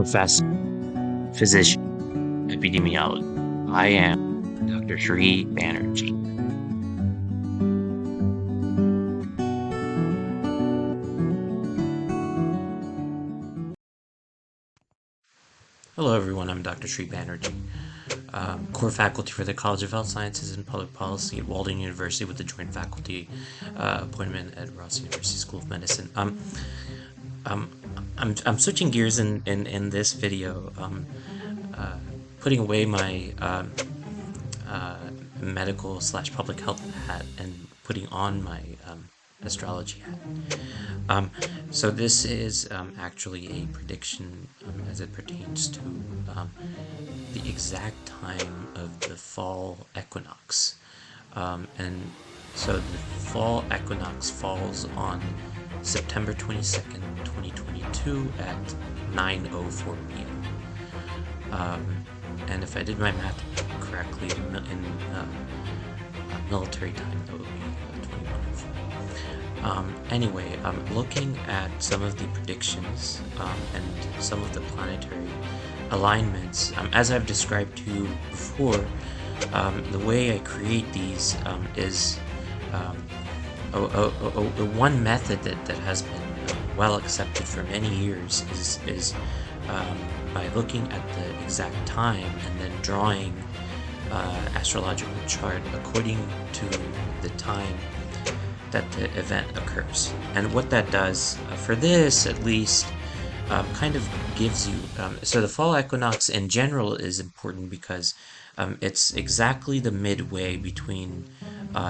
professor, physician, epidemiologist. I am Dr. Sri Banerjee. Hello everyone, I'm Dr. Sri Banerjee, core faculty for the College of Health Sciences and Public Policy at Walden University with a joint faculty appointment at Ross University School of Medicine. I'm switching gears in this video, putting away my medical / public health hat and putting on my astrology hat. So this is actually a prediction as it pertains to the exact time of the fall equinox. And so the fall equinox falls on September 22nd, 2022 at 9:04 p.m. And if I did my math correctly in military time, that would be 21:04. Anyway, looking at some of the predictions and some of the planetary alignments, as I've described to you before, the way I create these is one method that has been well accepted for many years is by looking at the exact time and then drawing astrological chart according to the time that the event occurs. And what that does, for this at least, kind of gives you, so the fall equinox in general is important because it's exactly the midway between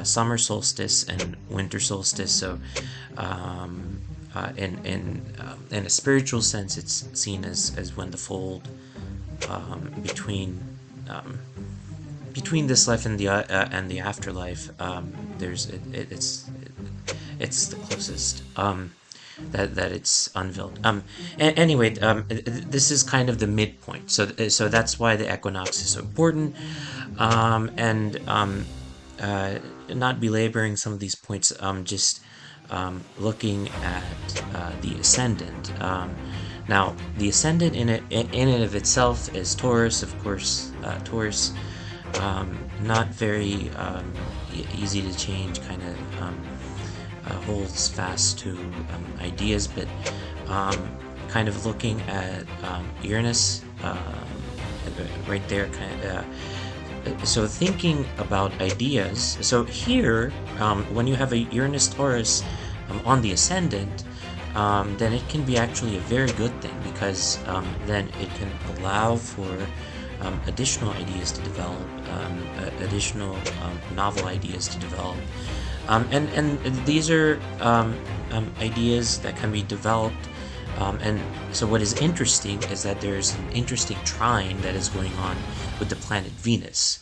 summer solstice and winter solstice. So in a spiritual sense, it's seen as when the fold between this life and the afterlife, it's the closest that it's unveiled. Anyway, this is kind of the midpoint. So that's why the equinox is so important. Not belaboring some of these points, just looking at the ascendant. Now, the ascendant in and of itself is Taurus, of course. Taurus, not very easy to change, kind of holds fast to ideas, but kind of looking at Uranus right there, so thinking about ideas. So here, when you have a Uranus Taurus on the ascendant, then it can be actually a very good thing, because then it can allow for additional ideas to develop, additional novel ideas to develop. And these are ideas that can be developed. And so what is interesting is that there's an interesting trine that is going on with the planet Venus.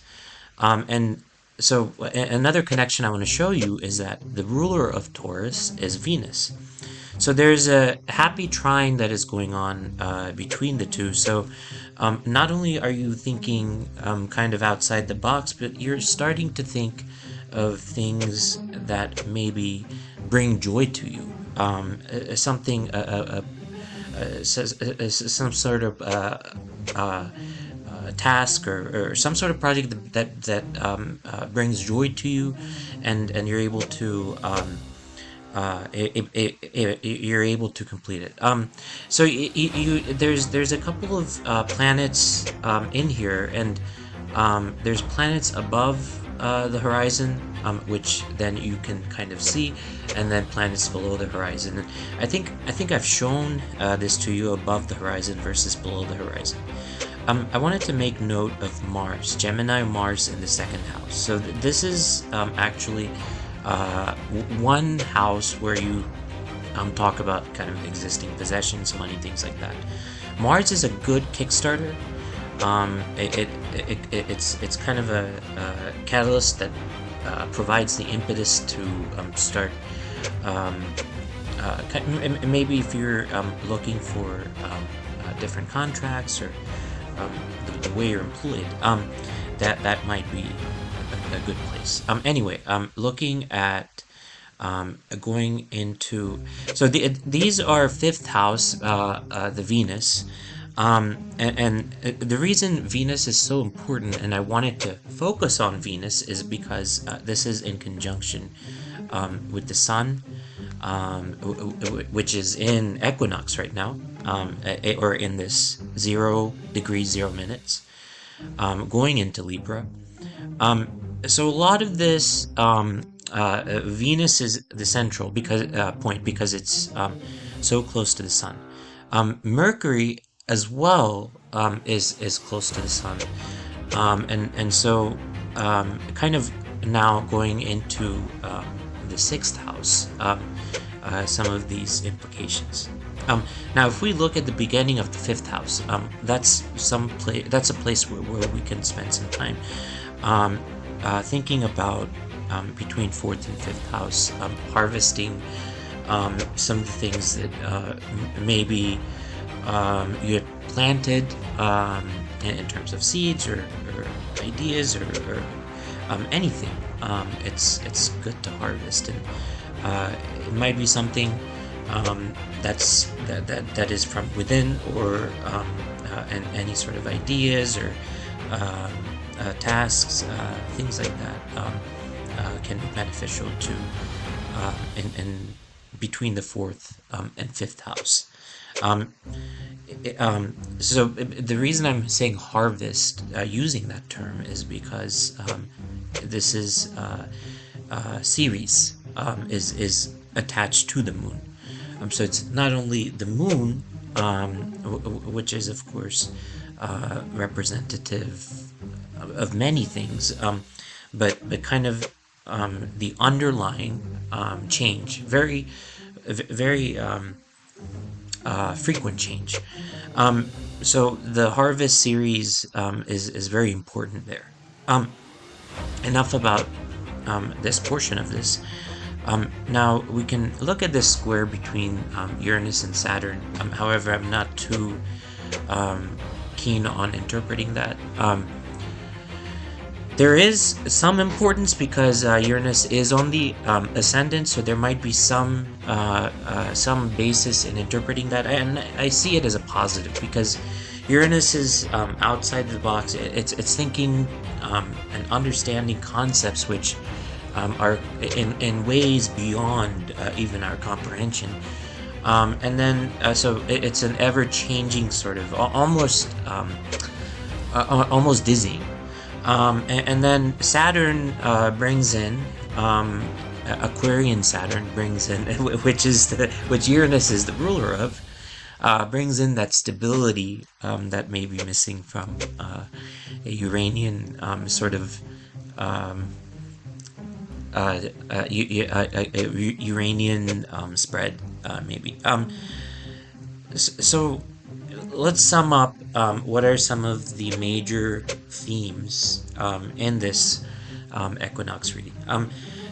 And so another connection I want to show you is that the ruler of Taurus is Venus. So there's a happy trine that is going on between the two. So not only are you thinking kind of outside the box, but you're starting to think of things that maybe bring joy to you. Something, some sort of task or some sort of project that brings joy to you, and you're able to you're able to complete it. So there's a couple of planets in here, and there's planets above the horizon, which then you can kind of see, and then planets below the horizon. And I think I've shown this to you, above the horizon versus below the horizon. I wanted to make note of Mars, Gemini Mars in the second house. So this is actually one house where you talk about kind of existing possessions, money, things like that. Mars is a good Kickstarter. It's kind of a catalyst that provides the impetus to start. Maybe if you're looking for different contracts, or the way you're employed, that might be a good place. Anyway, looking at going into, so these are fifth house, the Venus. And the reason Venus is so important, and I wanted to focus on Venus, is because this is in conjunction with the Sun, which is in Equinox right now, or in this 0 degrees 0 minutes, going into Libra. So a lot of this, Venus is the central point because it's so close to the Sun. Mercury as well is close to the Sun, and so kind of now going into the sixth house, some of these implications. Now, if we look at the beginning of the fifth house, that's a place where we can spend some time thinking about between fourth and fifth house, harvesting some of the things that maybe you had planted in terms of seeds or ideas or anything. It's good to harvest, and it might be something that is from within, or and any sort of ideas or tasks, things like that can be beneficial to in between the fourth and fifth house. So the reason I'm saying harvest using that term is because this is Ceres is attached to the moon. So it's not only the moon, which is of course representative of many things, but kind of the underlying change, very frequent change. So the harvest series is very important there. Enough about this portion of this. Now we can look at this square between Uranus and Saturn. However, I'm not too keen on interpreting that. There is some importance because Uranus is on the ascendant, so there might be some basis in interpreting that, and I see it as a positive because Uranus is outside the box. It's thinking and understanding concepts which are in ways beyond even our comprehension. And then so it's an ever-changing sort of almost dizzying. And then Saturn brings in Aquarian Saturn brings in, which Uranus is the ruler of, brings in that stability that may be missing from a Uranian sort of Uranian spread, maybe. So let's sum up what are some of the major themes in this equinox reading.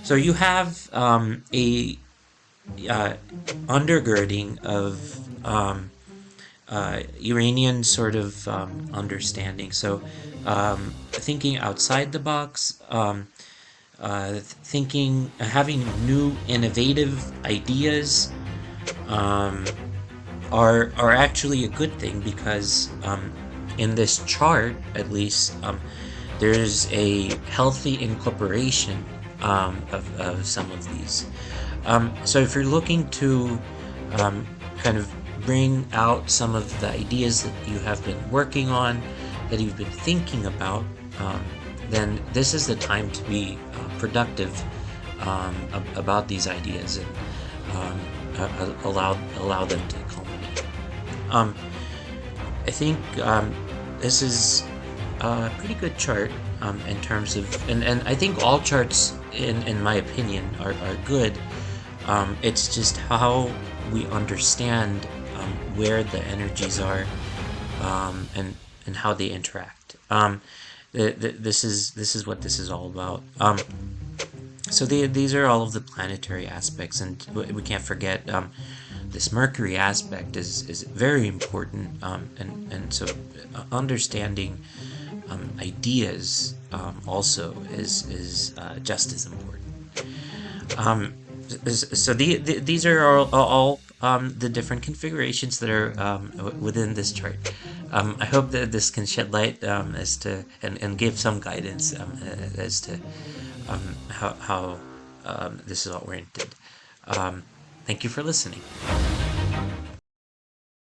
So you have a undergirding of Uranian sort of understanding. So thinking outside the box, thinking, having new innovative ideas are actually a good thing because in this chart, at least, there's a healthy incorporation of some of these. So if you're looking to kind of bring out some of the ideas that you have been working on, that you've been thinking about, then this is the time to be productive about these ideas and allow them to culminate. I think this is a pretty good chart in terms of, and I think all charts, in my opinion, are good. It's just how we understand where the energies are and how they interact. This is what this is all about. So these are all of the planetary aspects, and we can't forget this Mercury aspect is very important, and so understanding ideas also is just as important. So these are all the different configurations that are within this chart. I hope that this can shed light as to and give some guidance as to how this is all oriented. Thank you for listening.